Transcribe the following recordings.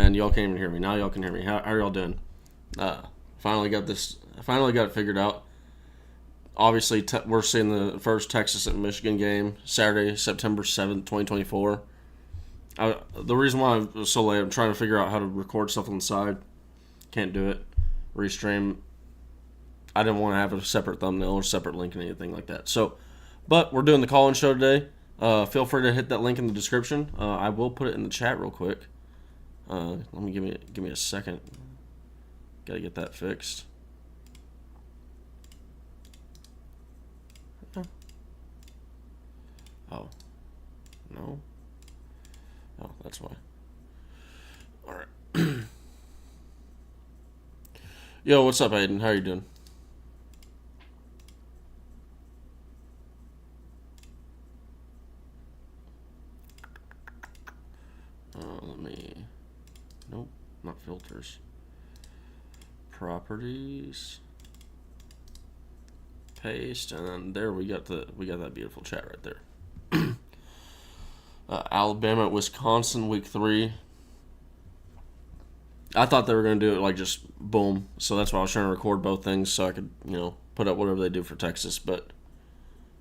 and y'all can't even hear me. Now y'all can hear me. How are y'all doing? Finally got this. Finally got it figured out. Obviously, we're seeing the first Texas and Michigan game Saturday, September 7th, 2024. The reason why I was so late, I'm trying to figure out how to record stuff on the side. Can't do it. Restream. I didn't want to have a separate thumbnail or separate link or anything like that. So, but we're doing the call-in show today. Feel free to hit that link in the description. I will put it in the chat real quick. Let me give me a second. Got to get that fixed. Oh, no. Oh, that's why. All right. Yo, what's up, Aiden? How you doing? Let me. Nope, not filters. Properties. Paste, and then there we got that beautiful chat right there. Alabama at Wisconsin, week 3. I thought they were going to do it like just boom. So that's why I was trying to record both things so I could, put up whatever they do for Texas. But,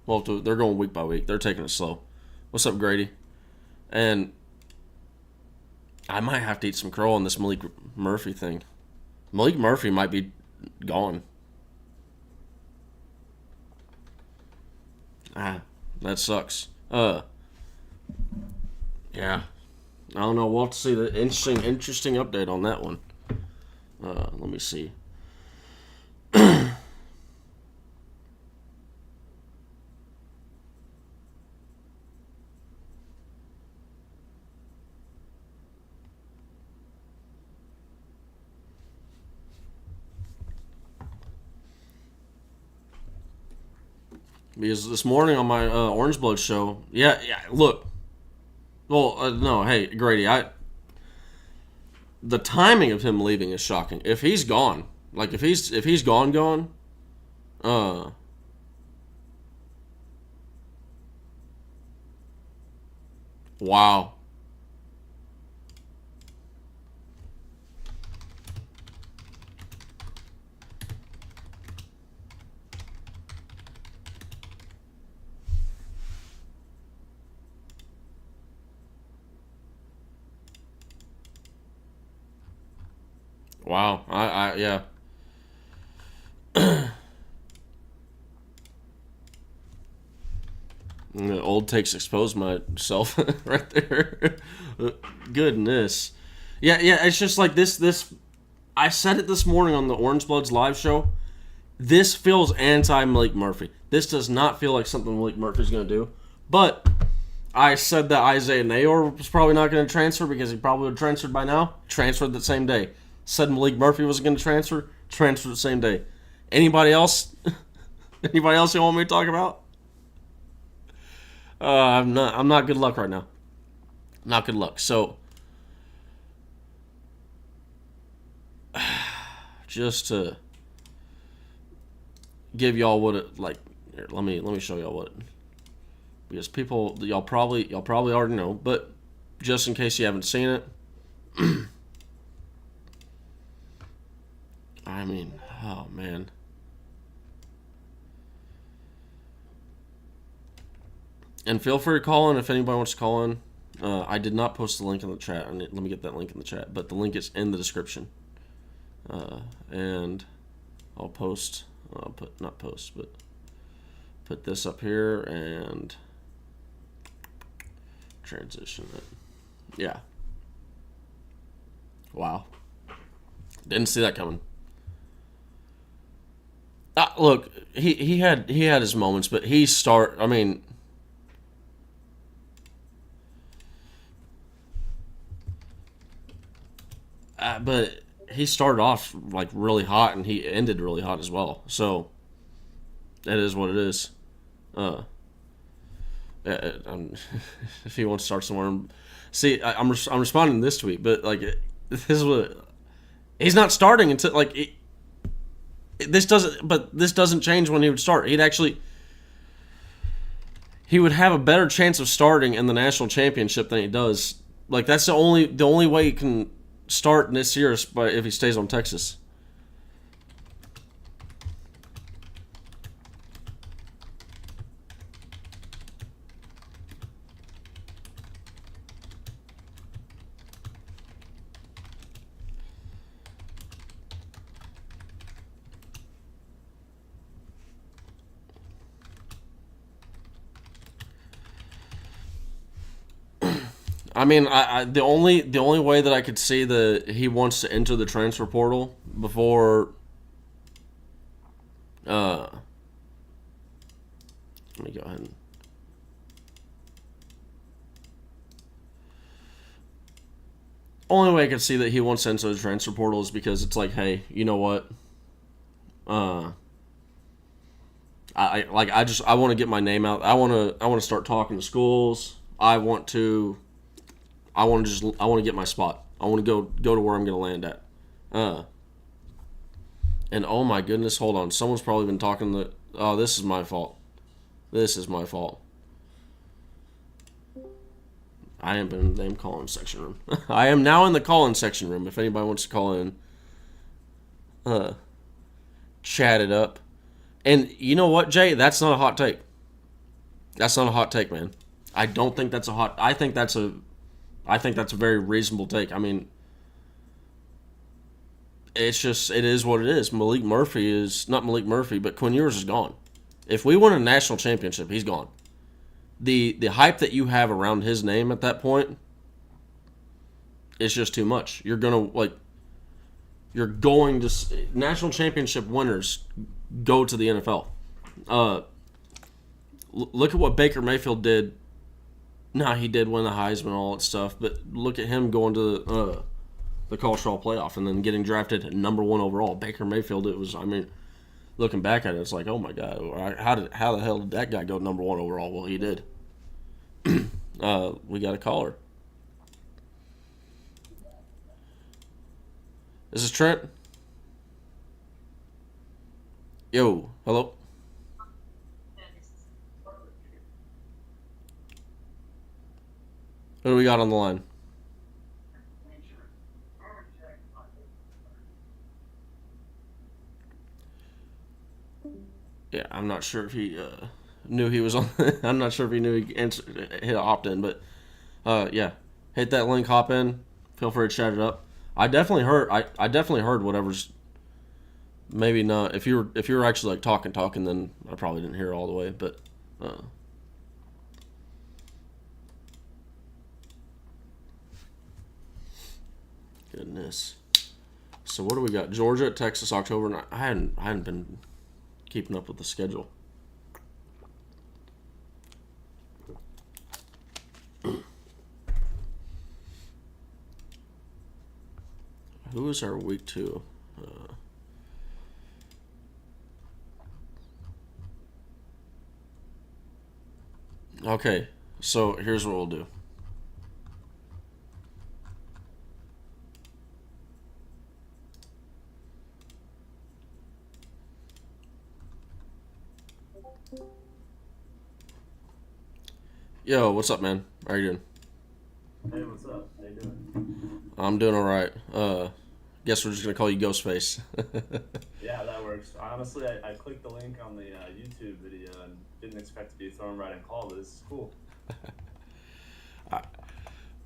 well, they're going week by week. They're taking it slow. What's up, Grady? And I might have to eat some crow on this Malik Murphy thing. Malik Murphy might be gone. That sucks. Yeah. I don't know. We'll have to see the interesting update on that one. Let me see. Because this morning on my Orange Blood show, yeah, look. Well, no, hey, Grady, the timing of him leaving is shocking. If he's gone, like if he's gone, wow. Wow, yeah. The old takes expose myself right there. Goodness. Yeah, it's just like this. I said it this morning on the Orange Bloods live show. This feels anti-Malik Murphy. This does not feel like something Malik Murphy's going to do. But I said that Isaiah Nayor was probably not going to transfer because he probably would have transferred by now. Transferred the same day. Said Malik Murphy was going to transfer the same day. Anybody else? Anybody else you want me to talk about? I'm not good luck right now. Not good luck. So, just to give y'all what it like. Here, let me show y'all what. Because people, y'all probably already know, but just in case you haven't seen it. I mean, oh man. And feel free to call in if anybody wants to call in. I did not post the link in the chat. Let me get that link in the chat. But the link is in the description. And I'll put this up here and transition it. Yeah. Wow. Didn't see that coming. Look, he had his moments, but I mean, but he started off like really hot and he ended really hot as well. So that is what it is. If he wants to start somewhere, see, I'm responding to this tweet, but like this is what he's not starting until like. This doesn't change when he would start. He would have a better chance of starting in the national championship than he does. Like that's the only way he can start this year if he stays on Texas. I mean, the only way that I could see that he wants to enter the transfer portal before, let me go ahead. Only way I could see that he wants to enter the transfer portal is because it's like, hey, you know what? I want to get my name out. I want to start talking to schools. I want to get my spot. I want to go to where I'm going to land at. And oh my goodness, hold on. Someone's probably been talking this is my fault. This is my fault. I am in the call-in section room. I am now in the call-in section room. If anybody wants to call in, chat it up. And you know what, Jay? That's not a hot take. That's not a hot take, man. I don't think that's a hot. I think that's a very reasonable take. I mean, it is what it is. Malik Murphy is not Malik Murphy, but Quinn Ewers is gone. If we win a national championship, he's gone. The hype that you have around his name at that point is just too much. You're going to national championship winners go to the NFL. Look at what Baker Mayfield did. Nah, he did win the Heisman and all that stuff, but look at him going to the College Football Playoff and then getting drafted at number 1 overall. Baker Mayfield, looking back at it, it's like, oh my God, how the hell did that guy go number 1 overall? Well, he did. We got a caller. This is Trent. Yo, hello. What do we got on the line? Yeah, I'm not sure if he knew he was on. I'm not sure if he knew he hit opt in, but yeah, hit that link, hop in. Feel free to chat it up. I definitely heard. I definitely heard whatever's. Maybe not. If you were actually like talking, then I probably didn't hear it all the way. But goodness. So what do we got? Georgia at Texas, October. And I hadn't been keeping up with the schedule. Who is our week 2? Okay, so here's what we'll do. Yo, what's up, man? How are you doing? Hey, what's up? How you doing? I'm doing all right. Guess we're just gonna call you Ghostface. Yeah, that works. Honestly, I clicked the link on the YouTube video and didn't expect to be thrown right in call, but this is cool.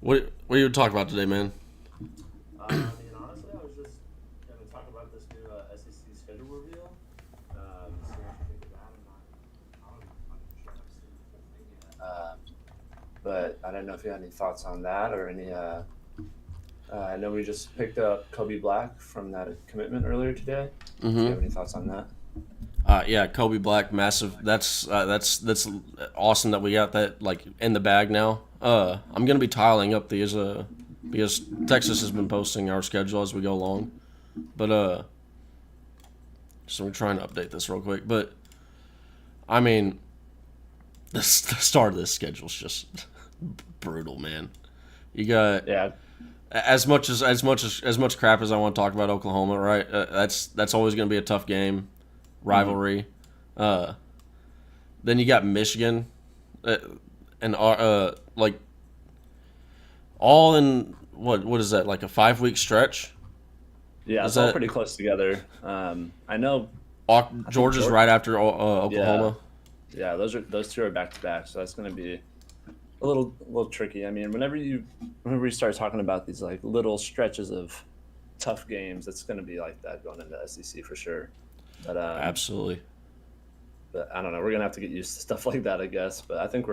What are you talking about today, man? Honestly, I was just going to talk about this new SEC schedule reveal. See what you think of that. I'm not sure I've seen the whole thing yet. But I don't know if you had any thoughts on that or any. I know we just picked up Kobe Black from that commitment earlier today. Do you have any thoughts on that? Yeah, Kobe Black, massive. That's awesome that we got that like in the bag now. I'm gonna be tiling up these because Texas has been posting our schedule as we go along, but so we're trying to update this real quick. But I mean, the start of this schedule is just brutal, man. You got as much crap as I want to talk about Oklahoma, right? That's always going to be a tough game, rivalry. Then you got Michigan, and like all in what is that, like a 5-week stretch? Yeah, Is it's all that pretty close together. I know. I think Georgia's right after Yeah, Oklahoma? yeah. Those two are back to back, so that's going to be a little tricky. I mean, whenever you start talking about these like little stretches of tough games, it's going to be like that going into SEC for sure. But Absolutely. but I don't know. We're gonna have to get used to stuff like that, I guess. But I think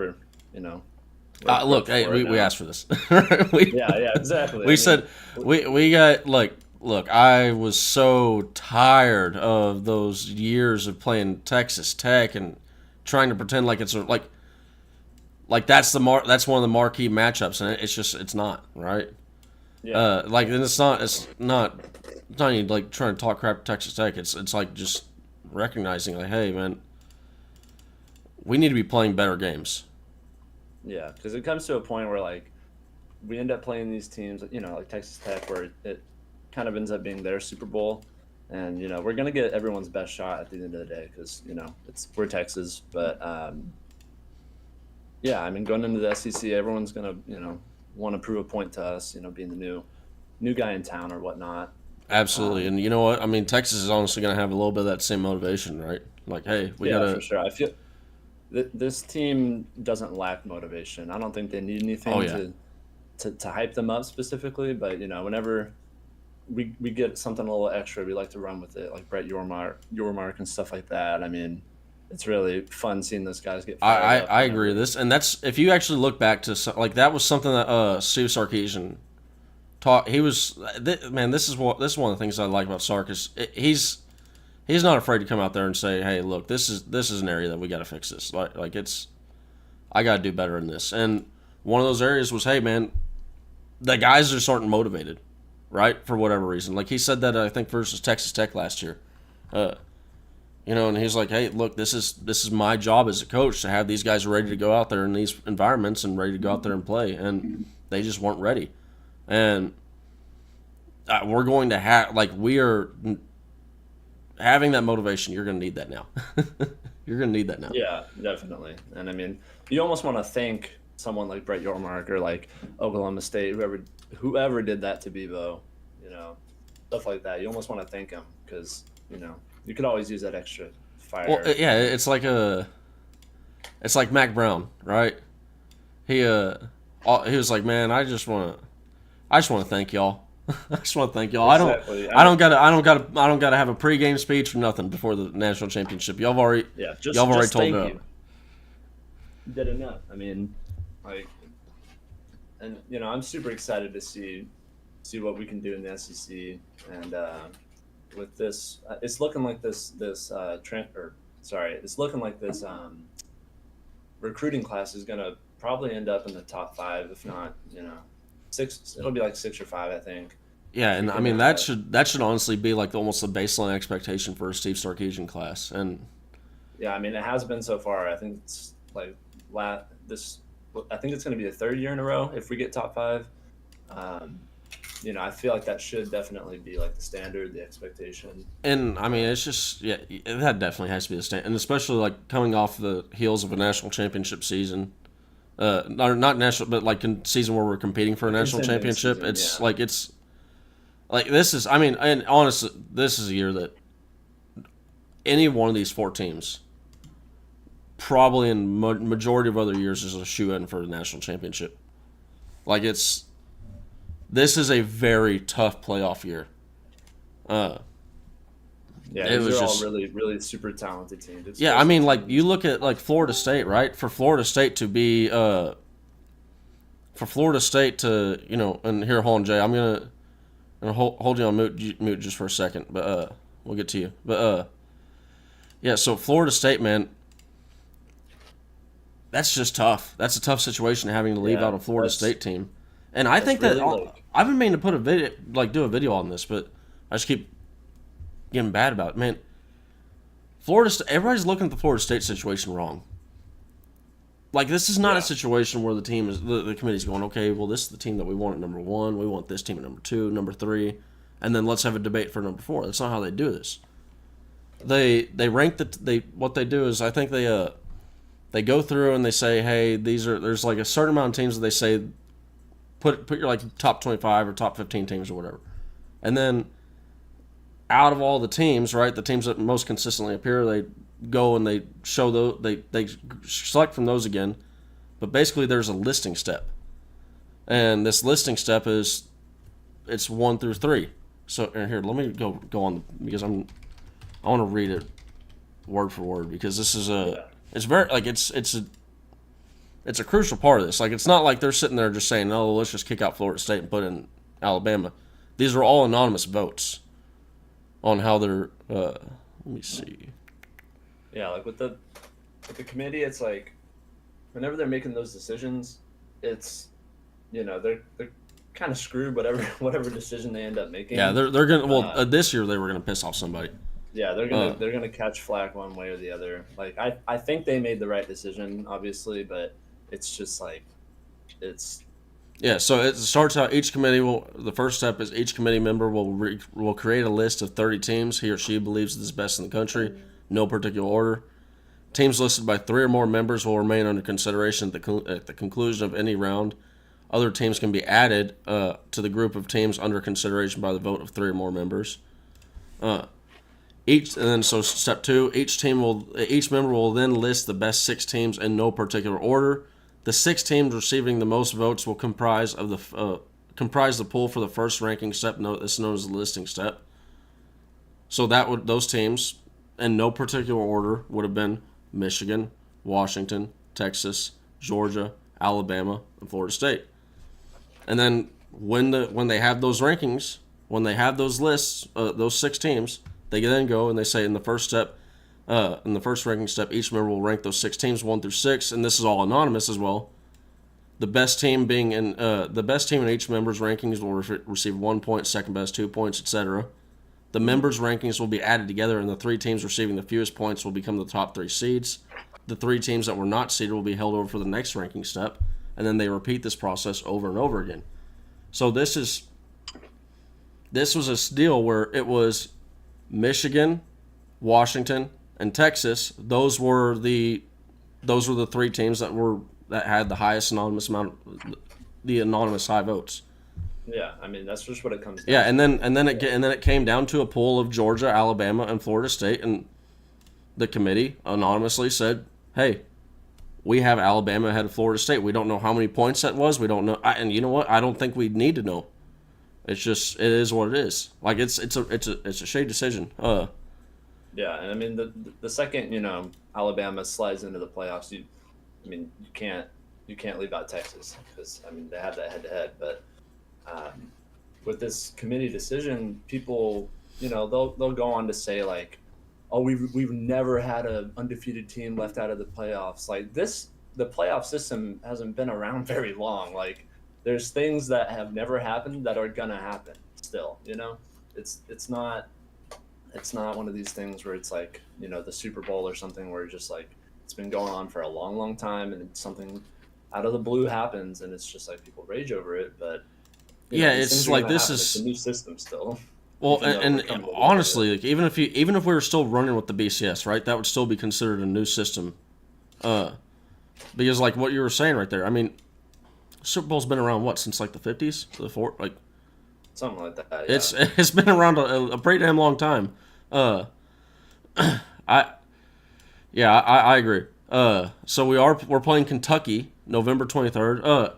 you know, we're Look, equipped hey, for it we now. asked for this. we Yeah, yeah, exactly. I we mean, said we got like look. I was so tired of those years of playing Texas Tech and trying to pretend like like that's one of the marquee matchups, and it's not right. yeah, Like and it's not even like trying to talk crap to Texas Tech. It's like just recognizing like, hey man, we need to be playing better games. yeah. Because it comes to a point where like we end up playing these teams, like Texas Tech, where it kind of ends up being their Super Bowl, and we're gonna get everyone's best shot at the end of the day because we're Texas, but yeah, I mean going into the SEC, everyone's gonna want to prove a point to us, being the new guy in town or whatnot. Absolutely, Um, and you know what? I mean, Texas is honestly going to have a little bit of that same motivation, right? Like, hey, we yeah, for gotta. sure. I feel this team doesn't lack motivation. I don't think they need Oh anything yeah, to hype them up specifically, but whenever we get something a little extra, we like to run with it, like Brett Yormark and stuff like that. I mean, it's really fun seeing those guys get I fired I, up I agree with whenever. this, and that's if you actually look back to like that was something that Steve Sarkisian taught. He was man. This is one of the things I like about Sark is he's not afraid to come out there and say, hey, look, this is an area that we got to fix this. Like it's I got to do better in this, and one of those areas was, hey man, the guys are starting motivated, right? For whatever reason. Like he said that I think versus Texas Tech last year. Uh, and he's like, hey, look, this is my job as a coach to have these guys ready to go out there in these environments and ready to go out there and play, and they just weren't ready. And we're going to have like we are having that motivation. You're going to need that now. You're going to need that now. Yeah, definitely. And I mean, you almost want to thank someone like Brett Yormark or like Oklahoma State, whoever did that to Bebo, you know, stuff like that. You almost want to thank him because you could always use that extra Well, fire. yeah, it's like Mac Brown, right? He was like, man, I just want to thank y'all. I just want to thank y'all. I don't Exactly. I don't gotta I don't gotta I don't gotta have a pregame speech or nothing before the national championship. Yeah, Y'all have already just told it thank up. you. You did enough. I mean, like, and I'm super excited to see what we can do in the SEC, and with this, it's looking like it's looking like this recruiting class is gonna probably end up in the top five, if not, six. It'll be like 6 or 5, I think. Yeah, If we and I can, mean that should honestly be like almost the baseline expectation for a Steve Sarkisian class. And yeah, I mean, it has been so far. I think it's like this. I think it's going to be the third year in a row if we get top five. Um, I feel like that should definitely be like the standard, the expectation. and I mean it's just that definitely has to be the stand, and especially like coming off the heels of a national championship season. Not national, but like a season where we're competing for a A national contending championship. season, yeah. It's like this is. I mean, and honestly, this is a year that any one of these four teams, probably in majority of other years, is a shoe in for the national championship. Like this is a very tough playoff year. Uh, Yeah, it these was are all just really, really super talented teams. yeah. I mean, Explosive like you teams. look at like Florida State, right? For Florida State to be for Florida State to and here, hold on, Jay, I'm gonna hold you on mute just for a second, but we'll get to you. But yeah, so Florida State, man, that's just tough. That's a tough situation having to leave Yeah, out a Florida that's State team. And I think that's that really like I've been meaning to put a video, like do a video on this, but I just keep getting bad about it. Man, everybody's looking at the Florida State situation wrong. Like this is not a yeah, situation where the committee's going, okay, well this is the team that we want at number one, we want this team at number two, number three, and then let's have a debate for number four. That's not how they do this. They rank what they do is I think they go through and they say, hey, there's like a certain amount of teams that they say put your like top 25 or top 15 teams or whatever, and then out of all the teams, right, the teams that most consistently appear, they go and they show those, they select from those again, but basically there's a listing step, and this listing step it's 1 through 3. So here, let me go on because I want to read it word for word because this is it's very like it's a crucial part of this. Like it's not like they're sitting there just saying, "Oh, let's just kick out Florida State and put in Alabama." These are all anonymous votes on how they're. Let me see. Yeah, like with the committee, it's like whenever they're making those decisions, it's they're kind of screwed whatever decision they end up making. Yeah, they're gonna. Well, this year they were gonna piss off somebody. Yeah, they're gonna catch flack one way or the other. Like I think they made the right decision, obviously, but it's just like it's. Yeah, so it starts out. Each committee will. The first step is each committee member will create a list of 30 teams he or she believes is best in the country, no particular order. Teams listed by 3 or more members will remain under consideration at the conclusion of any round. Other teams can be added to the group of teams under consideration by the vote of 3 or more members. So step 2, each member will then list the best 6 teams in no particular order. The 6 teams receiving the most votes will comprise the pool for the first ranking step. This is known as the listing step. So those teams in no particular order would have been Michigan, Washington, Texas, Georgia, Alabama, and Florida State. And then when they have those rankings, when they have those lists, those 6 teams, they then go and they say in the first step, in the first ranking step, each member will rank those 6 teams 1 through 6, and this is all anonymous as well. The best team in each member's rankings will receive 1 point, second best 2 points, etc. The members' rankings will be added together, and the 3 teams receiving the fewest points will become the top 3 seeds. The 3 teams that were not seeded will be held over for the next ranking step, and then they repeat this process over and over again. So this was a deal where it was Michigan, Washington, and Texas. Those were the 3 teams that had the highest anonymous amount, the anonymous high votes. Yeah, I mean that's just what it comes down. Yeah, and then it came down to a poll of Georgia, Alabama, and Florida State, and the committee anonymously said, "Hey, we have Alabama ahead of Florida State. We don't know how many points that was. We don't know, and you know what? I don't think we need to know. It is what it is. Like it's a shade decision." Yeah, and I mean the second Alabama slides into the playoffs, you can't leave out Texas because I mean they have that head to head, but. With this committee decision, people, they'll go on to say like, "Oh, we've never had an undefeated team left out of the playoffs." Like the playoff system hasn't been around very long. Like, there's things that have never happened that are gonna happen still. It's not one of these things where it's like the Super Bowl or something where it's just like it's been going on for a long, long time and something out of the blue happens and it's just like people rage over it, but. Yeah, it's like this is it's a new system still. Well, and honestly, like even if we were still running with the BCS, right, that would still be considered a new system, because like what you were saying right there. I mean, Super Bowl's been around since like the 50s, something like that. Yeah. It's been around a pretty damn long time. I agree. So we're playing Kentucky November 23rd.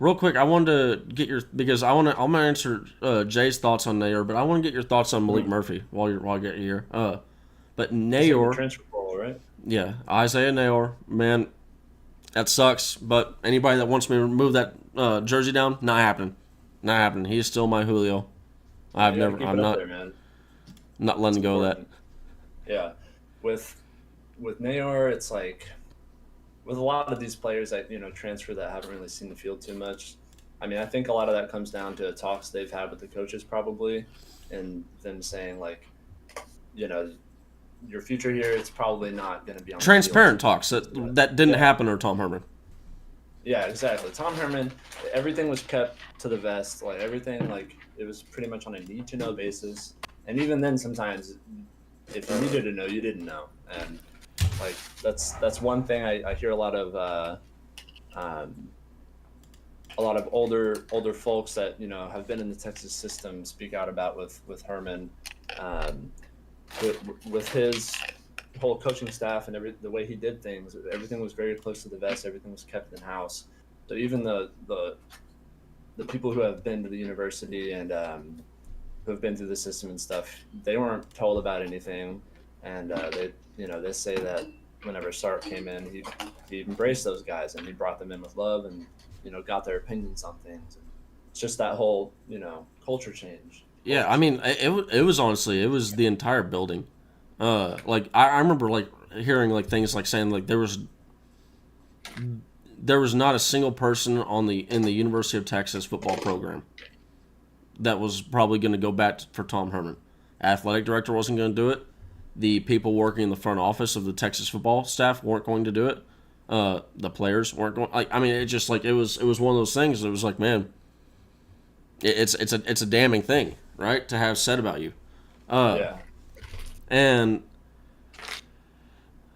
Real quick, I wanted to get because I'm gonna answer Jay's thoughts on Nayor, but I want to get your thoughts on Malik Murphy while I get you here. But Nayor, transfer portal, right? Yeah, Isaiah Nayor, man, that sucks. But anybody that wants me to move that jersey down, not happening. He's still my Julio. I'm not letting go of that. Yeah, with Nayor, it's like. With a lot of these players that transfer that haven't really seen the field too much, I mean, I think a lot of that comes down to talks they've had with the coaches probably, and them saying like, your future here, it's probably not going to be on transparent talks that didn't happen under Tom Herman. Yeah, exactly. Tom Herman, everything was kept to the vest. Like everything, like it was pretty much on a need to know basis, and even then, sometimes if you needed to know, you didn't know, and. Like that's one thing I hear a lot of a lot of older folks that have been in the Texas system speak out about with Herman, um, with his whole coaching staff and the way he did things. Everything was very close to the vest. Everything was kept in house. So even the people who have been to the university and who have been through the system and stuff, they weren't told about anything, and they say that whenever Sark came in, he embraced those guys and he brought them in with love and got their opinions on things. And it's just that whole culture change. Yeah, I mean, it was honestly, it was the entire building. Like I remember like hearing like things like saying like there was not a single person in the University of Texas football program that was probably going to go back for Tom Herman. Athletic director wasn't going to do it. The people working in the front office of the Texas football staff weren't going to do it. The players weren't going. I mean, it just like it was one of those things. It was like, man, it's a damning thing, right, to have said about you. Yeah. And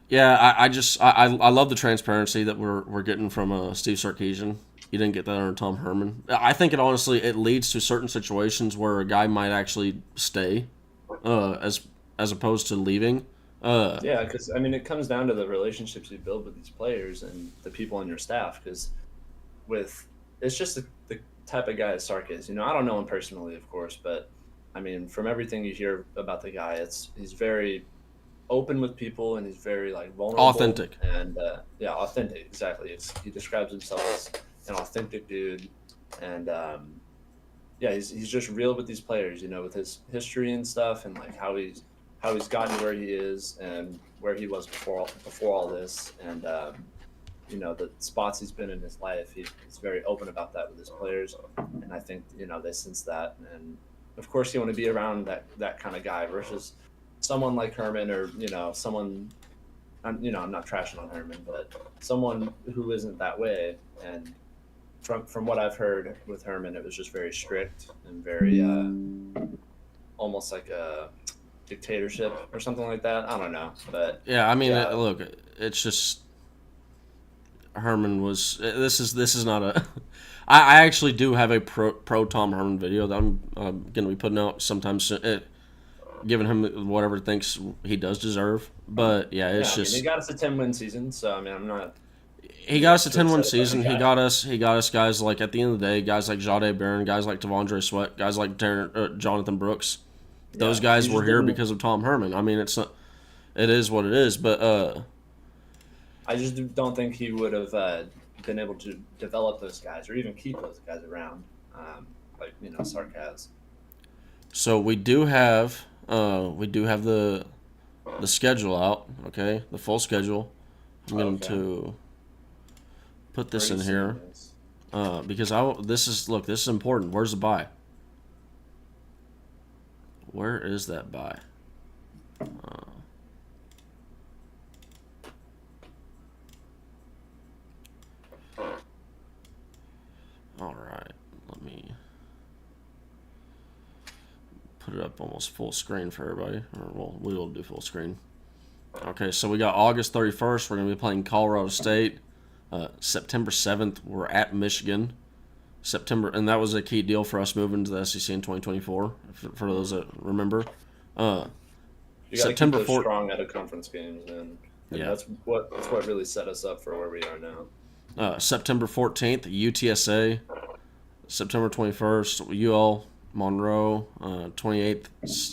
yeah, I love the transparency that we're getting from Steve Sarkisian. You didn't get that under Tom Herman. I think it leads to certain situations where a guy might actually stay, as opposed to leaving. Yeah, because I mean, it comes down to the relationships you build with these players and the people on your staff. Because it's just the type of guy that Sark is. I don't know him personally, of course, but I mean, from everything you hear about the guy, he's very open with people and he's very like vulnerable, Authentic, and yeah, authentic. Exactly. He describes himself as an authentic dude, and yeah, he's just real with these players. With his history and stuff, and like how he's gotten where he is and where he was before all this, and the spots he's been in his life. He's very open about that with his players, and I think they sense that. And of course, you want to be around that kind of guy versus someone like Herman, or someone. I'm not trashing on Herman, but someone who isn't that way. And from what I've heard with Herman, it was just very strict and very almost like a dictatorship or something like that. I don't know, but yeah. I mean, yeah. look, it's just Herman was. This is not a. I actually do have a pro Tom Herman video that I'm going to be putting out sometime soon. Giving him whatever he thinks he does deserve, but yeah, it's just he got us a 10-win season. So I mean, I'm not. He got us a 10-win season. He got us guys like at the end of the day, guys like Jahdae Barron, guys like T'Vondre Sweat, guys like Jonathan Brooks. Those guys were here because of Tom Herman. I mean, it is what it is, but I just don't think he would have been able to develop those guys or even keep those guys around, like Sark has. So we do have the schedule out. Okay, the full schedule. I'm going to put this in here because this is important. Where's the bye? Where is that bye? All right, let me put it up almost full screen for everybody. Or well, we will do full screen. Okay, so we got August 31st. We're going to be playing Colorado State. September 7th, we're at Michigan. And that was a key deal for us moving to the SEC in 2024. For those that remember, September 4th, strong at a conference games, and yeah, that's what really set us up for where we are now. September 14th, UTSA. September 21st, UL Monroe. 28th,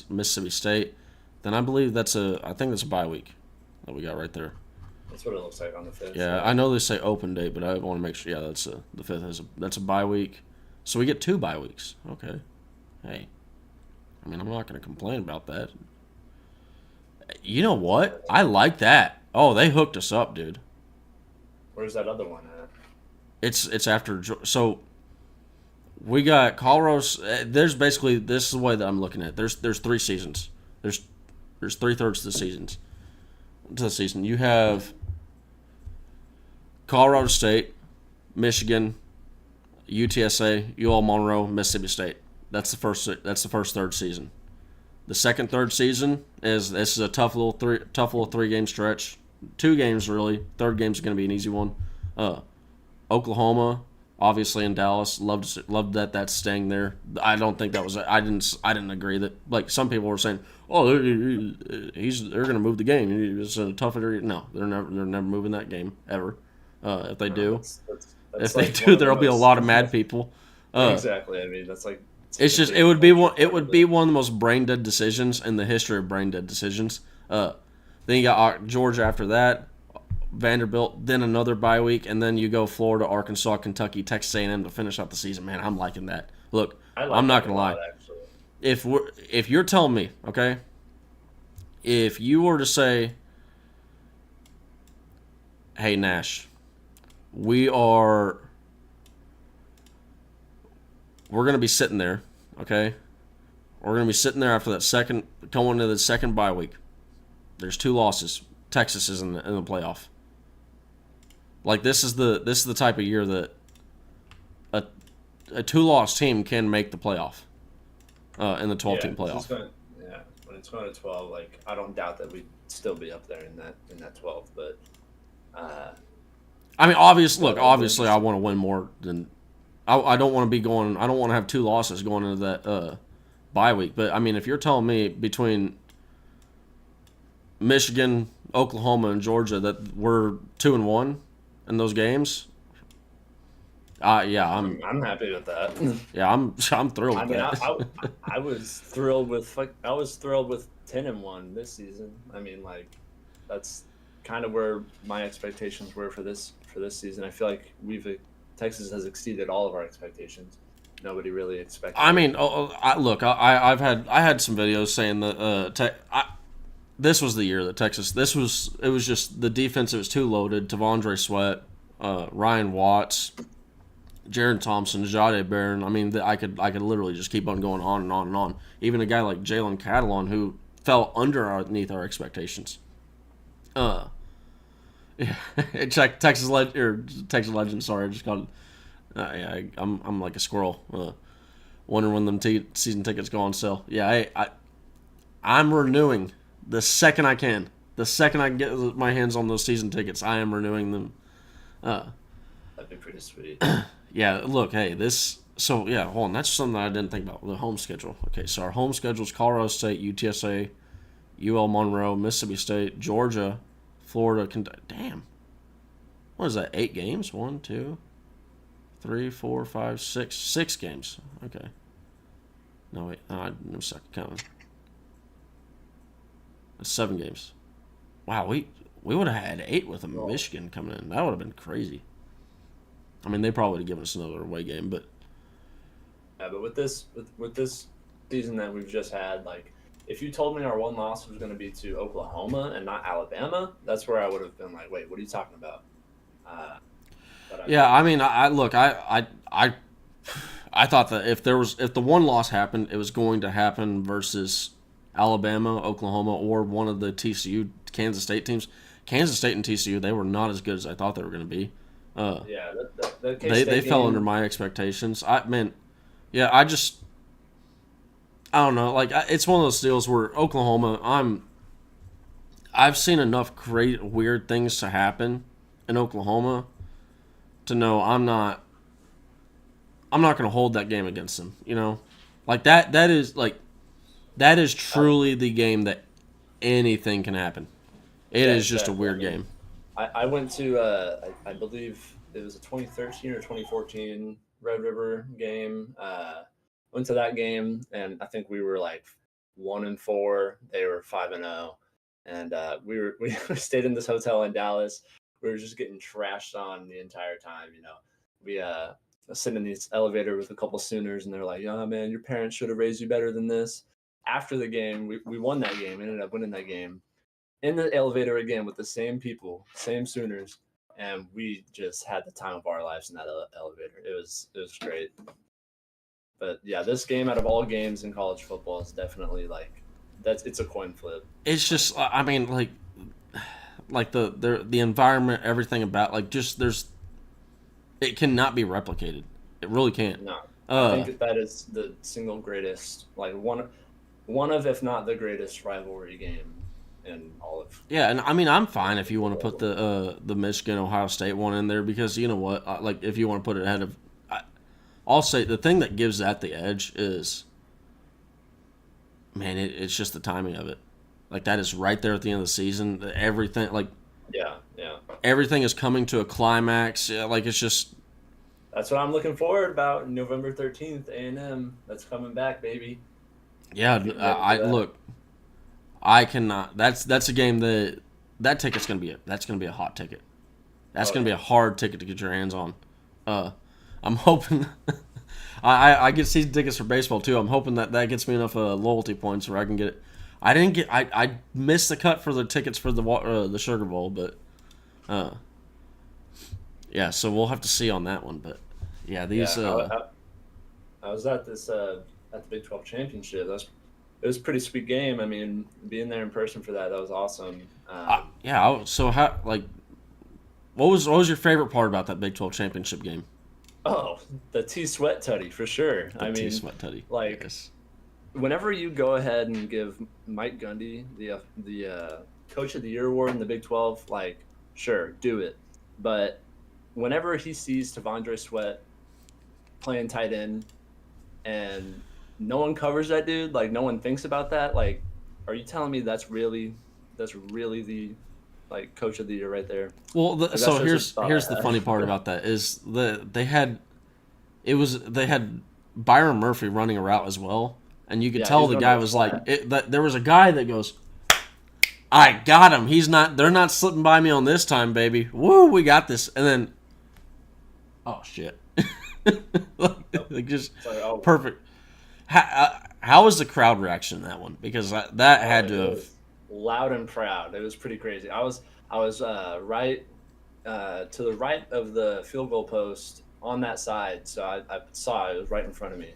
Mississippi State. Then I believe that's a bye week that we got right there. That's what it looks like on the 5th. Yeah, I know they say open date, but I want to make sure. Yeah, that's the 5th. That's a bye week, so we get 2 bye weeks. Okay, hey, I mean I'm not going to complain about that. You know what? I like that. Oh, they hooked us up, dude. Where's that other one at? It's after. So we got Colorado. There's basically, this is the way that I'm looking at it. There's 3 seasons. There's 3/3 of the seasons. To the season, you have Colorado State, Michigan, UTSA, UL Monroe, Mississippi State. That's the first 3rd season. The second 3rd season this is a tough little 3-game stretch. 2 games really. 3rd game's going to be an easy one. Oklahoma, obviously in Dallas. Loved that that's staying there. I don't think that was. I didn't agree that. Like some people were saying, oh, they're going to move the game. It's a tough area. No, they're never moving that game ever. If they do, That's if they like do, there'll be a lot of mad people. Exactly. I mean, that's like It's just it would be one of the most brain dead decisions in the history of brain dead decisions. Then you got Georgia after that, Vanderbilt, then another bye week, and then you go Florida, Arkansas, Kentucky, Texas A&M to finish out the season. Man, I'm liking that. Look, I'm not gonna lie. Actually. If you're telling me, okay, if you were to say, hey Nash, we're gonna be sitting there, okay? We're gonna be sitting there after that going into the second bye week. There's 2 losses. Texas is in the playoff. Like this is the type of year that a 2-loss team can make the playoff. In the 12-team playoff. When it's going to 12, like I don't doubt that we'd still be up there in that 12. But I mean, obviously, I want to win more than. I don't want to be going. I don't want to have 2 losses going into that bye week. But I mean, if you're telling me between Michigan, Oklahoma, and Georgia that we're 2-1 in those games, I'm happy with that. Yeah, I'm thrilled. I mean, I was thrilled with 10-1 this season. I mean, like that's kind of where my expectations were for this season. I feel like Texas has exceeded all of our expectations. Nobody really expected. I mean, I had some videos saying that this was the year that Texas. It was just the defense. It was too loaded. T'Vondre Sweat, Ryan Watts, Jaron Thompson, Jahdae Barron. I mean, I could literally just keep on going on and on and on. Even a guy like Jalen Catalon who fell underneath our expectations. Yeah, Texas Legend. Sorry, I just got. I'm like a squirrel. Wondering when them season tickets go on sale. Yeah, I'm renewing the second I can. The second I can get my hands on those season tickets, I am renewing them. That'd be pretty sweet. Yeah, look, hey, hold on, that's something I didn't think about, the home schedule. Okay, so our home schedule is Colorado State, UTSA, UL Monroe, Mississippi State, Georgia, Florida, Kentucky. Damn. What is that, 8 games? 1, 2, 3, 4, 5, 6. 6 games. Okay. No, wait, no second counting. That's 7 games. Wow, we would have had 8 with Michigan coming in. That would have been crazy. I mean, they probably would have given us another away game, but yeah. But with this season that we've just had, like, if you told me our one loss was going to be to Oklahoma and not Alabama, that's where I would have been like, wait, what are you talking about? I mean, I thought that if the one loss happened, it was going to happen versus Alabama, Oklahoma, or one of the Kansas State teams. Kansas State and TCU, they were not as good as I thought they were going to be. They fell under my expectations. I don't know. Like, it's one of those deals where Oklahoma, I've seen enough great weird things to happen in Oklahoma to know I'm not going to hold that game against them. You know, like that is truly the game that anything can happen. It is just a weird game. I went to, I believe it was a 2013 or 2014 Red River game. Went to that game, and I think we were like 1-4. They were 5-0, and we stayed in this hotel in Dallas. We were just getting trashed on the entire time. You know, we sitting in this elevator with a couple Sooners, and they're like, "Oh man, your parents should have raised you better than this." After the game, we won that game. Ended up winning that game. In the elevator again with the same people, same Sooners, and we just had the time of our lives in that elevator. It was great. But yeah, this game out of all games in college football is definitely it's a coin flip. It's just, I mean, like the environment, everything about, like, just it cannot be replicated. It really can't. No, I think that is the single greatest, like one of, if not the greatest rivalry game in all of. Yeah, and I mean, I'm fine if you want to put the Michigan Ohio State one in there, because you know what, like, if you want to put it ahead of I'll say the thing that gives that the edge is, man, it's just the timing of it. Like that is right there at the end of the season. Everything Yeah, yeah. everything is coming to a climax. Yeah, like it's just That's what I'm looking forward about. November 13th, A&M. That's coming back, baby. yeah. Get ready I for that. look. I cannot. That's a game that ticket's gonna be a hot ticket. That's Oh, gonna be yeah. a hard ticket to get your hands on. I'm hoping. I get season tickets for baseball too. I'm hoping that gets me enough loyalty points where I can get it. I didn't get. I missed the cut for the tickets for the Sugar Bowl, but yeah. So we'll have to see on that one. But yeah, these. Yeah, I was at this at the Big 12 championship. It was a pretty sweet game. I mean, being there in person for that was awesome. So how what was your favorite part about that Big 12 championship game? Oh, the T Sweat Tutty for sure. The I T mean, Sweat Teddy. like Yes. whenever you go ahead and give Mike Gundy the Coach of the Year award in the Big 12, like sure, do it. But whenever he sees Tavondre Sweat playing tight end and no one covers that dude, like no one thinks about that, like are you telling me that's really the like Coach of the Year right there? Well, Like, so that's just a thought here's I the had. funny part about that is they had Byron Murphy running a route as well, and you could Yeah, tell he's the running guy a was like flat. that. There was a guy that goes, "I got him. He's not. They're not slipping by me on this time, baby. Woo, we got this." And then, oh shit, like just It's like, oh, perfect. How was the crowd reaction in that one? Because that had it to have. was loud and proud. It was pretty crazy. I was right to the right of the field goal post on that side, so I saw it was right in front of me,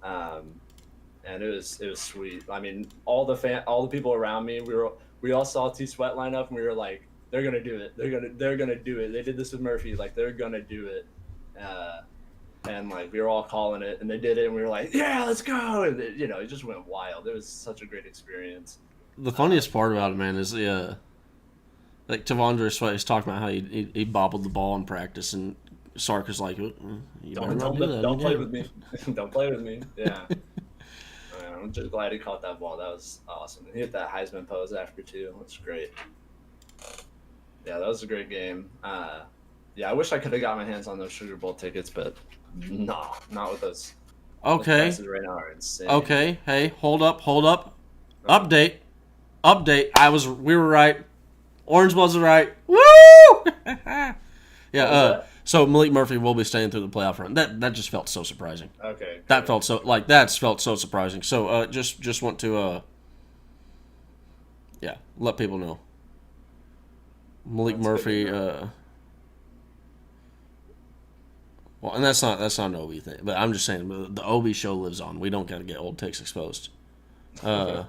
um, and it was sweet. I mean, all the people around me, we all saw T Sweat line up, and we were like, they're gonna do it. They're gonna do it. They did this with Murphy. Like they're gonna do it. Uh, and like we were all calling it, and they did it, and we were like, yeah, let's go. And it just went wild. It was such a great experience. The funniest part about it, man, is the like Tavondre Sweat is talking about how he bobbled the ball in practice, and Sark is like, "You better not do that." Don't play again." with me. Don't play with me. Yeah. I'm just glad he caught that ball. That was awesome. He hit that Heisman pose after too. That's great. Yeah, that was a great game. Yeah, I wish I could have got my hands on those Sugar Bowl tickets, but no, not with those. Those Okay, prices right now are insane. okay. Hey, hold up. Uh, Update. We were right. Orange was right. Woo! Yeah. What was that? So Malik Murphy will be staying through the playoff run. That just felt so surprising. Okay. That Good. felt so surprising. So just want to yeah, let people know. Malik That's good to Murphy know. well, and that's not an Obi thing, but I'm just saying the Obi show lives on. We don't gotta get old takes exposed. Uh,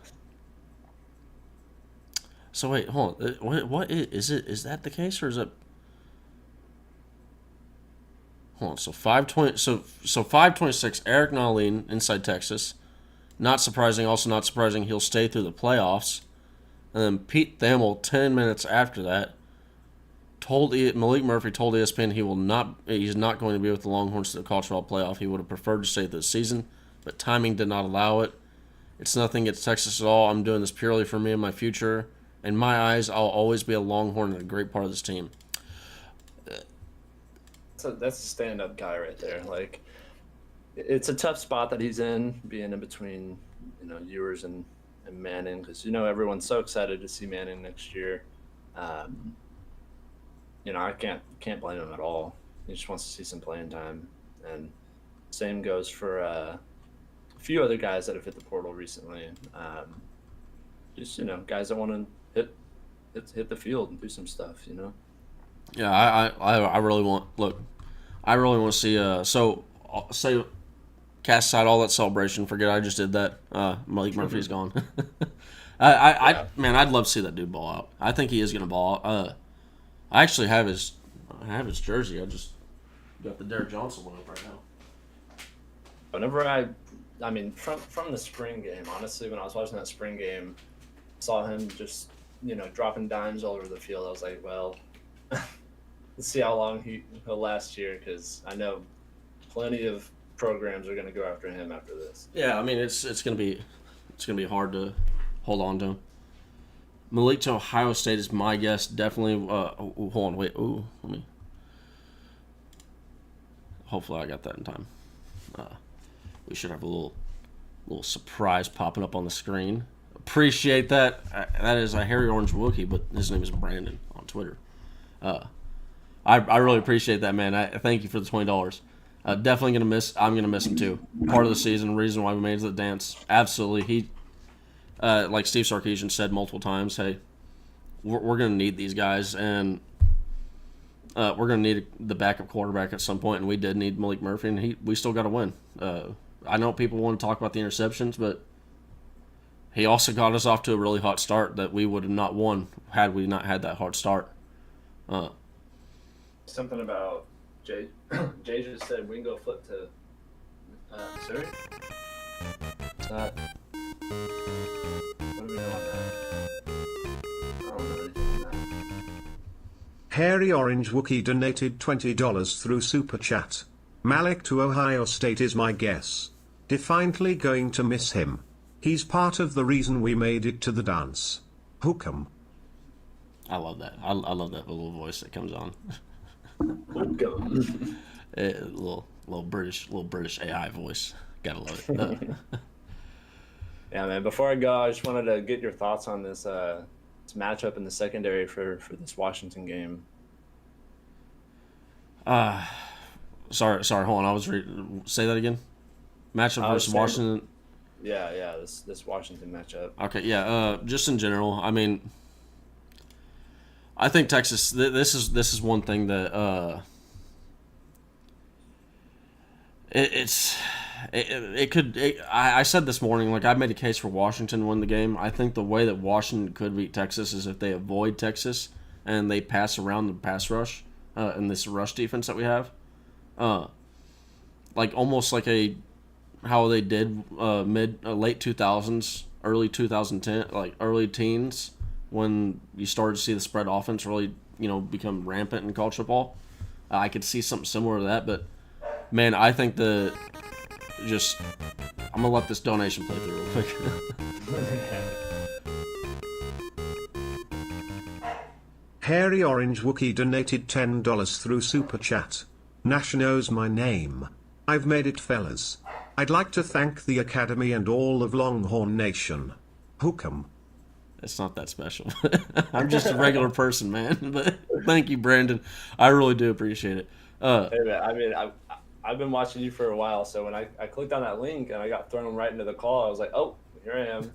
so wait, hold on. What is it? Is that the case, or is it? Hold on. So 520. So 526. Eric Nahlin inside Texas. Not surprising. Also not surprising. He'll stay through the playoffs. And then Pete Thamel 10 minutes after that Malik Murphy told ESPN he's not going to be with the Longhorns to the college football playoff. He would have preferred to stay this season, but timing did not allow it. It's nothing against Texas at all. I'm doing this purely for me and my future. In my eyes, I'll always be a Longhorn and a great part of this team. That's a stand-up guy right there. Like, it's a tough spot that he's in, being in between, Ewers and Manning, because everyone's so excited to see Manning next year. Um, I can't blame him at all. He just wants to see some playing time, and same goes for a few other guys that have hit the portal recently. Just guys that want to hit the field and do some stuff. Yeah, I really want to see so say cast aside all that celebration. Forget I just did that. Malik Murphy's gone. Man, I'd love to see that dude ball out. I think he is gonna ball out. I actually have his jersey. I just got the Derek Johnson one up right now. Whenever I mean, from the spring game, honestly, when I was watching that spring game, saw him just dropping dimes all over the field. I was like, well, let's see how long he'll last here, because I know plenty of programs are going to go after him after this. Yeah, I mean it's gonna be hard to hold on to him. Malik to Ohio State is my guess. Definitely. Hold on, wait. Ooh, let me. Hopefully, I got that in time. We should have a little surprise popping up on the screen. Appreciate that. That is a Harry Orange Wookie, but his name is Brandon on Twitter. I really appreciate that, man. I thank you for the $20. Definitely gonna miss. I'm gonna miss him too. Part of the season, reason why we made it to the dance. Absolutely, he. Like Steve Sarkisian said multiple times, hey, we're going to need these guys, and we're going to need the backup quarterback at some point, and we did need Malik Murphy, and we still got to win. I know people want to talk about the interceptions, but he also got us off to a really hot start that we would have not won had we not had that hard start. Something about Jay just said we can go flip to Missouri. What do we know on that? I don't know anything on that. Hairy Orange Wookie donated $20 through Super Chat. Malik to Ohio State is my guess. Defiantly going to miss him. He's part of the reason we made it to the dance. Hook'em. I love that. I love that little voice that comes on. Hook'em. little British AI voice. Gotta love it. Yeah, man. Before I go, I just wanted to get your thoughts on this matchup in the secondary for this Washington game. Sorry. Hold on. Say that again. Matchup versus Washington. Yeah. This Washington matchup. Okay. Yeah. Just in general, I mean, I think Texas. This is one thing that I said this morning, like I made a case for Washington to win the game. I think the way that Washington could beat Texas is if they avoid Texas and they pass around the pass rush and this rush defense that we have. Like almost like how they did late 2000s, early 2010, like early teens when you started to see the spread offense really, become rampant in college football. I could see something similar to that, but man, I think I'm gonna let this donation play through real quick. Hairy Orange Wookie donated $10 through Super Chat. Nash knows my name. I've made it, fellas. I'd like to thank the Academy and all of Longhorn Nation. Hook'em. It's not that special. I'm just a regular person, man. But thank you, Brandon. I really do appreciate it. Hey, man, I mean, I've been watching you for a while, so when I clicked on that link and I got thrown right into the call, I was like, oh, here I am.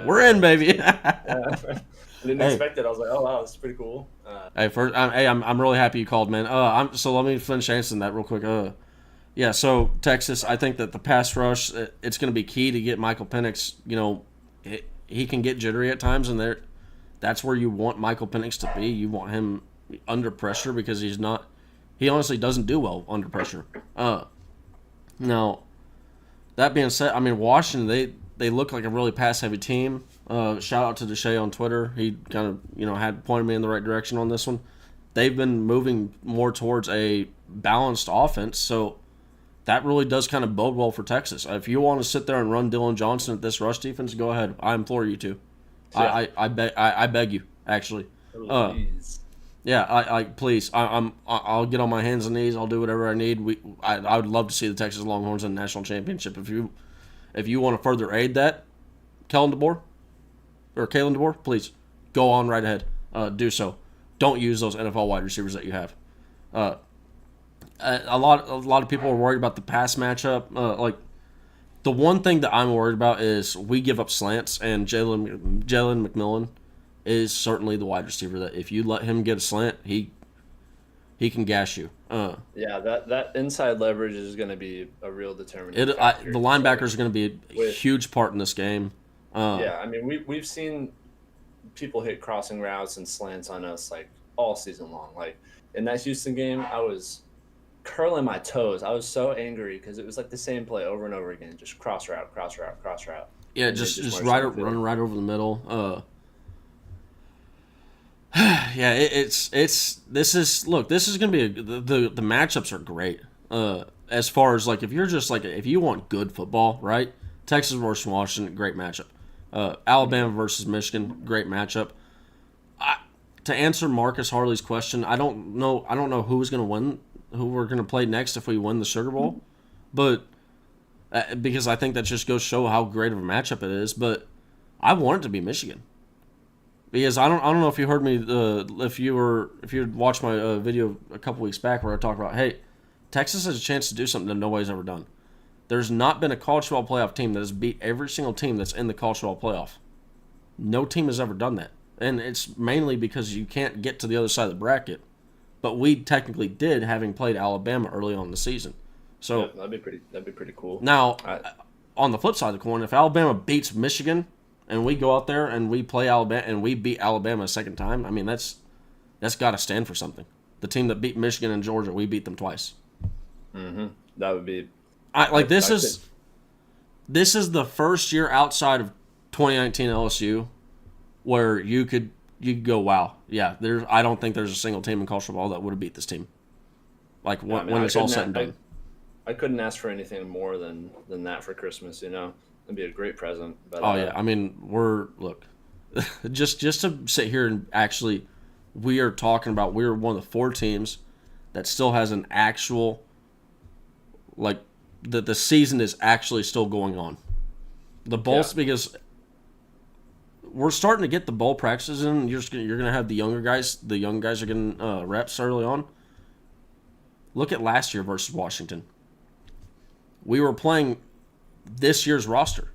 We're in, baby. I didn't expect it. I was like, oh, wow, this is pretty cool. I'm really happy you called, man. So let me finish answering that real quick. Yeah, so Texas, I think that the pass rush, it's going to be key to get Michael Penix. He can get jittery at times, and that's where you want Michael Penix to be. You want him under pressure because he honestly doesn't do well under pressure. Now, that being said, I mean, Washington, they look like a really pass-heavy team. Shout out to Deshae on Twitter. He kind of, had pointed me in the right direction on this one. They've been moving more towards a balanced offense, so that really does kind of bode well for Texas. If you want to sit there and run Dylan Johnson at this rush defense, go ahead. I implore you to. Yeah. I beg you, actually. Please. Yeah, please. I'll get on my hands and knees. I'll do whatever I need. I would love to see the Texas Longhorns in the national championship. If you want to further aid that, Kalen DeBoer, please go on right ahead. Do so. Don't use those NFL wide receivers that you have. A lot of people are worried about the pass matchup. Like the one thing that I'm worried about is we give up slants, and Jalen McMillan is certainly the wide receiver that if you let him get a slant, he can gash you. Yeah, that inside leverage is going to be a real determinant. The linebackers are going to be a huge part in this game. Yeah, I mean we've seen people hit crossing routes and slants on us like all season long. Like in that Houston game, I was curling my toes. I was so angry because it was like the same play over and over again, just cross route. Yeah, just run right over the middle. Yeah, this is gonna be the matchups are great. as far as like if you're just like if you want good football, right? Texas versus Washington, great matchup. Alabama versus Michigan, great matchup. To answer Marcus Harley's question, I don't know. I don't know who's going to win, who we're going to play next if we win the Sugar Bowl, but because I think that just goes to show how great of a matchup it is. But I want it to be Michigan because I don't know if you heard me. If you watched my video a couple weeks back where I talked about, hey, Texas has a chance to do something that nobody's ever done. There's not been a college football playoff team that has beat every single team that's in the college football playoff. No team has ever done that. And it's mainly because you can't get to the other side of the bracket. But we technically did, having played Alabama early on in the season. So yeah, that'd be pretty cool. Now, on the flip side of the coin, if Alabama beats Michigan and we go out there and we play Alabama and we beat Alabama a second time, I mean that's got to stand for something. The team that beat Michigan and Georgia, we beat them twice. Mm-hmm. That would be. This is the first year outside of 2019 LSU where you could go, wow, yeah. I don't think there's a single team in college football that would have beat this team. Like when it's all said and done. I couldn't ask for anything more than that for Christmas. You know, it'd be a great present. But, yeah. I mean, just to sit here and actually, we are talking about we're one of the 4 teams that still has an actual, like, the season is actually still going on. The bowls, because we're starting to get the bowl practices in. You're gonna have the younger guys. The young guys are getting reps early on. Look at last year versus Washington. We were playing this year's roster,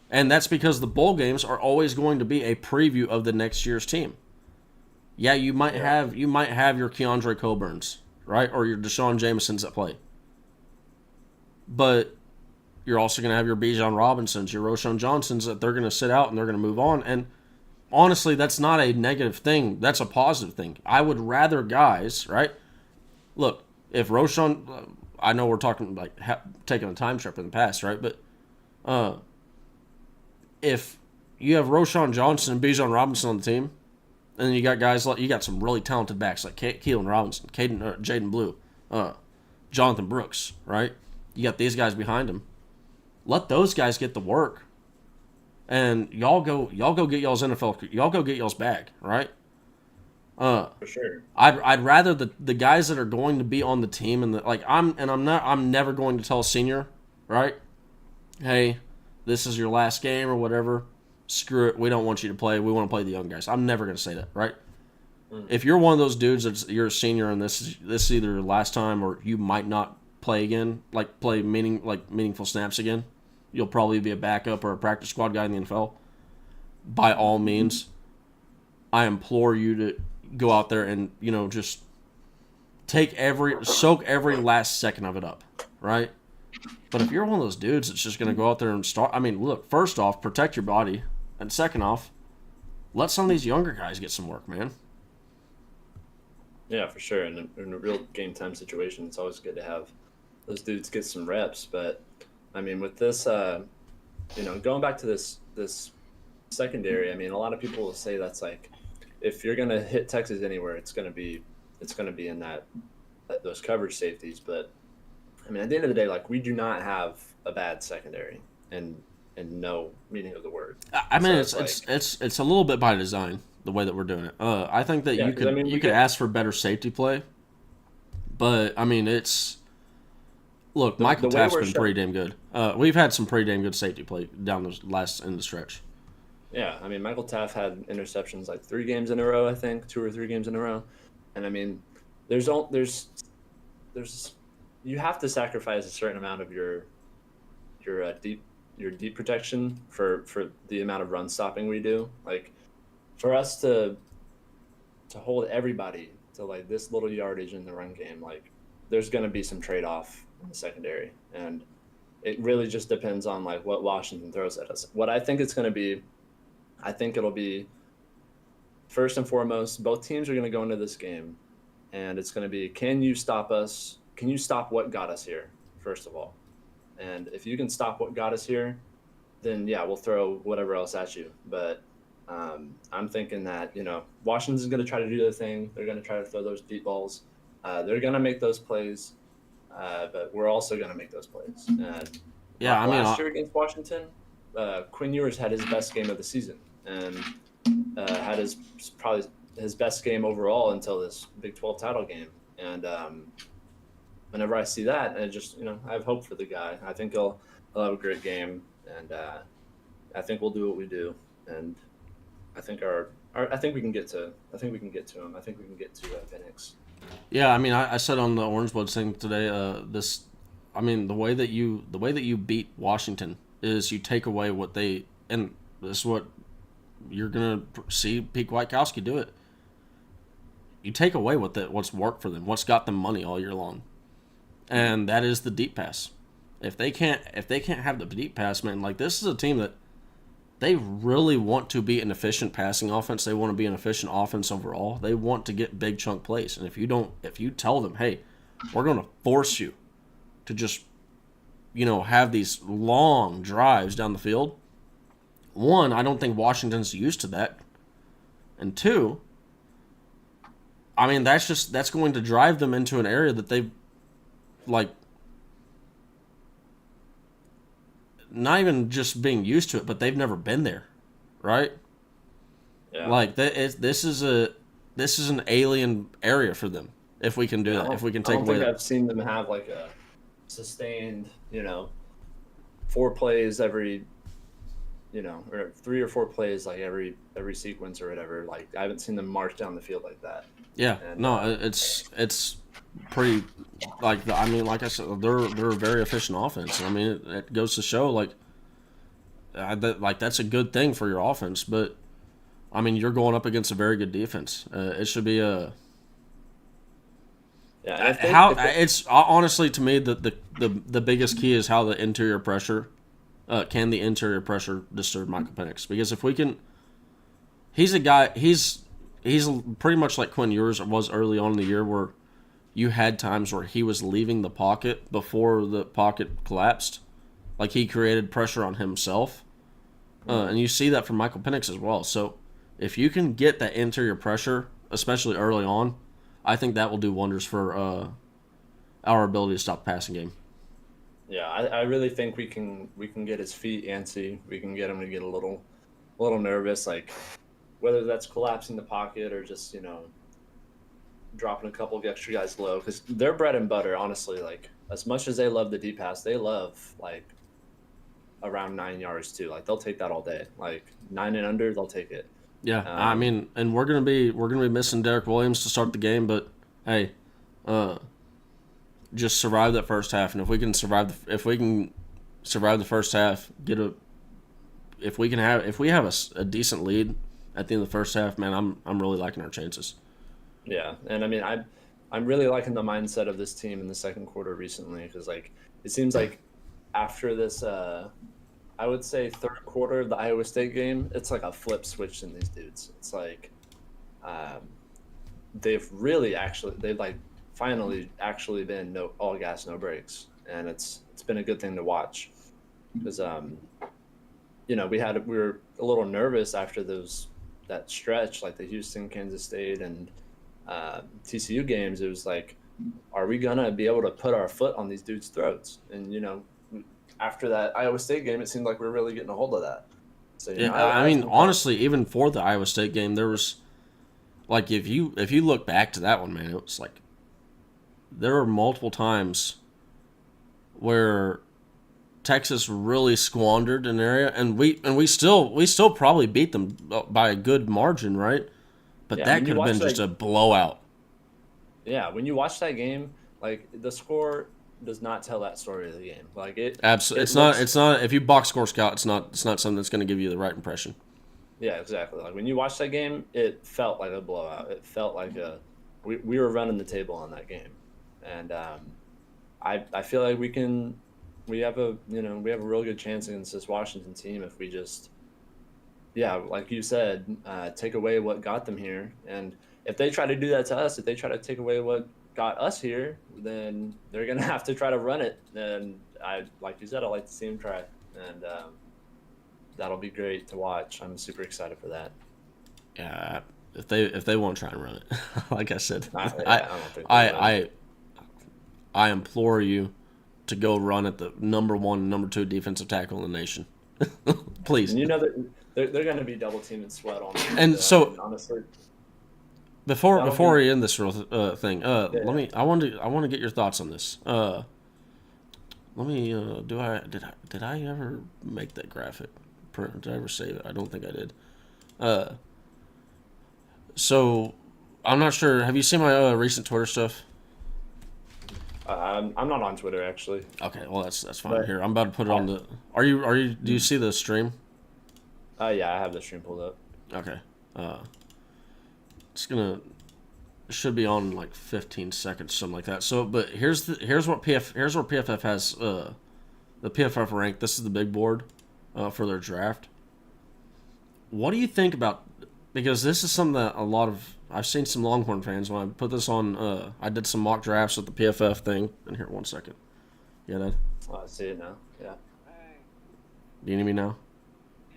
and that's because the bowl games are always going to be a preview of the next year's team. Yeah, you might have your Keandre Coburns, right, or your Deshaun Jamesons that play, but you're also going to have your Bijan Robinsons, your Roschon Johnsons that they're going to sit out and they're going to move on. And honestly, that's not a negative thing. That's a positive thing. I would rather guys, right? Look, if Roschon, I know we're talking like taking a time trip in the past, right? But if you have Roschon Johnson and Bijan Robinson on the team, and then you got guys like, you got some really talented backs like Keelan Robinson, Jaden Blue, Jonathan Brooks, right? You got these guys behind him. Let those guys get the work, and y'all go get y'all's NFL. Y'all go get y'all's bag, right? For sure. I'd rather the guys that are going to be on the team and I'm never going to tell a senior, right? Hey, this is your last game or whatever. Screw it. We don't want you to play. We want to play the young guys. I'm never going to say that, right? If you're one of those dudes you're a senior and this is either your last time or you might not play again, like play meaningful snaps again. You'll probably be a backup or a practice squad guy in the NFL. By all means, I implore you to go out there and, just soak every last second of it up, right? But if you're one of those dudes that's just going to go out there and start, I mean, look, first off, protect your body, and second off, let some of these younger guys get some work, man. Yeah, for sure. In a real game time situation, it's always good to have those dudes get some reps. But I mean, with this, going back to this secondary, I mean, a lot of people will say that's like, if you're gonna hit Texas anywhere, it's gonna be in those coverage safeties. But I mean, at the end of the day, like, we do not have a bad secondary, and no meaning of the word. I mean, so it's a little bit by design the way that we're doing it. I think that you could ask for better safety play, but I mean, Michael Taft's been pretty damn good. We've had some pretty damn good safety play down the last end of the stretch. Yeah, I mean, Michael Taft had interceptions like 3 games in a row, I think, 2 or 3 games in a row, and I mean, there's you have to sacrifice a certain amount of your deep protection for the amount of run stopping we do. Like, for us to hold everybody to like this little yardage in the run game, like, there's going to be some trade off in the secondary, and it really just depends on like what Washington throws at us. What I think it's going to be, I think it'll be first and foremost, both teams are going to go into this game, and it's going to be, can you stop us? Can you stop what got us here, first of all? And if you can stop what got us here, then yeah, we'll throw whatever else at you. But I'm thinking that, Washington's going to try to do their thing. They're going to try to throw those deep balls. They're going to make those plays. but we're also going to make those plays. And Yeah, I mean, last year against Washington, Quinn Ewers had his best game of the season and had probably his best game overall until this Big 12 title game. And whenever I see that, I just I have hope for the guy. I think he'll have a great game, and I think we'll do what we do. And I think I think we can get to him. I think we can get to Penix. yeah, I mean, I said on the Orange Blood thing today, the way that you beat Washington is you take away what they, and this is what you're gonna see Pete Kwiatkowski do it. You take away what's worked for them, what's got them money all year long, and that is the deep pass. If they can't have the deep pass, man, like this is a team that they really want to be an efficient passing offense. They want to be an efficient offense overall. They want to get big chunk plays, and if you tell them, hey, we're going to force you to just have these long drives down the field. One, I don't think Washington's used to that, and two, I mean, that's going to drive them into an area that they've, like, not even just being used to it, but they've never been there, right? Yeah. Like, this is an alien area for them if we can do that. If we can take away I don't think that. I've seen them have like a sustained, 4 plays every, or 3 or 4 plays like every sequence or whatever. Like I haven't seen them march down the field like that. Yeah, And, no, it's pretty, like I said, they're a very efficient offense. I mean, it goes to show that's a good thing for your offense. But I mean, you're going up against a very good defense. It should be a it's honestly to me the biggest key is how the interior pressure can the interior pressure disturb Michael Penix, because if we can, he's a guy he's pretty much like Quinn Ewers was early on in the year, where you had times where he was leaving the pocket before the pocket collapsed. Like, he created pressure on himself. And you see that from Michael Penix as well. So if you can get that interior pressure, especially early on, I think that will do wonders for our ability to stop the passing game. Yeah, I really think we can get his feet antsy. We can get him to get a little nervous, like whether that's collapsing the pocket or just, dropping a couple of extra guys low, because their bread and butter, honestly, like as much as they love the deep pass, they love like around 9 yards too. Like they'll take that all day. Like 9 and under, they'll take it. Yeah, I mean, and we're gonna be missing Derek Williams to start the game, but hey, just survive that first half, and if we can survive the first half, if we have a decent lead at the end of the first half, man, I'm really liking our chances. Yeah, and I mean, I'm really liking the mindset of this team in the second quarter recently, because like it seems like after this, I would say third quarter of the Iowa State game, it's like a flip switch in these dudes. It's like they've finally actually been all gas, no brakes, and it's been a good thing to watch, because we were a little nervous after that stretch, like the Houston, Kansas State, and TCU games. It was like, are we gonna be able to put our foot on these dudes' throats? And after that Iowa State game, it seemed like we were really getting a hold of that. So yeah, I mean, honestly, even for the Iowa State game, there was, like, if you look back to that one, man, it was like there were multiple times where Texas really squandered an area, and we still probably beat them by a good margin, right? But Yeah, that when you could have been watch just a blowout. Yeah, when you watch that game, like the score does not tell that story of the game. Like it Absolutely, it's not. If you box score scout, it's not something that's going to give you the right impression. Yeah, exactly. Like when you watch that game, it felt like a blowout. It felt like we were running the table on that game, and I feel like we have a real good chance against this Washington team if we just, like you said, take away what got them here. And if they try to do that to us, if they try to take away what got us here, then they're gonna have to try to run it. And like you said, I like to see them try, and that'll be great to watch. I'm super excited for that. Yeah, if they won't try and run it, like I said, I don't think they will. I implore you to go run at the number 1, number 2 defensive tackle in the nation. Please. And you know that they're going to be double teaming Sweat on me. And so- I mean, honestly, Before we end this real thing, let me. I want to get your thoughts on this. Let me. Did I ever make that graphic? Did I ever save it? I don't think I did. So I'm not sure. Have you seen my recent Twitter stuff? I'm not on Twitter actually. Okay, well that's fine. But- Here, I'm about to put it on the. Are you? Do you see the stream? Yeah, I have the stream pulled up. Okay. It's gonna. It should be on in like 15 seconds, something like that. So, but here's where PFF has the PFF rank. This is the big board for their draft. What do you think about? Because this is something that I've seen some Longhorn fans when I put this on. I did some mock drafts with the PFF thing. And here, 1 second. Yeah, Dad? Oh, I see it now. Yeah. Do you need me now?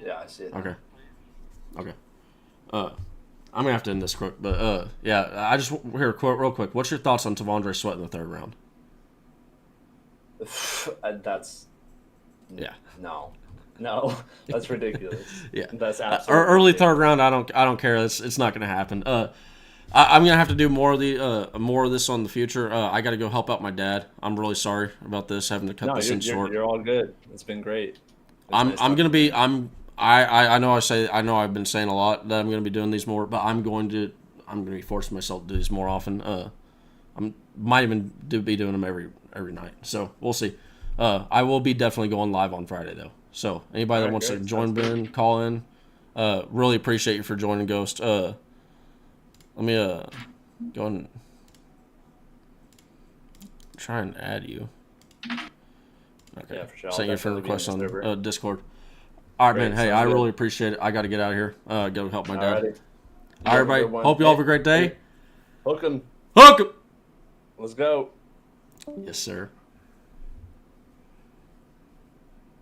Yeah, I see it. Now. Okay. I'm gonna have to end this quick, but yeah, I just here real quick. What's your thoughts on Tavondre Sweat in the 3rd round? That's Yeah. no, that's ridiculous. Yeah. That's absolutely Early ridiculous. 3rd round. I don't care. It's not gonna happen. I'm gonna have to do more of this on the future. I got to go help out my dad. I'm really sorry about this, having to cut No, this in short. you're all good. It's been great. It's I'm nice gonna talking. be I know I've been saying a lot that I'm gonna be doing these more, but I'm gonna be forcing myself to do these more often. I might even be doing them every night. So we'll see. I will be definitely going live on Friday though. So anybody that Alright, wants to great. join Sounds Ben, call in. Really appreciate you for joining Ghost. Let me go and try and add you. Okay. Yeah, for sure. I'll Send your friend definitely be in request the on server. Discord. All right, Great, man. Hey, sounds I good. really appreciate it. I got to get out of here. Go help my dad. Alrighty. All right, everybody. Hope you all have a great day. Hook 'em. Hook 'em. Let's go. Yes, sir.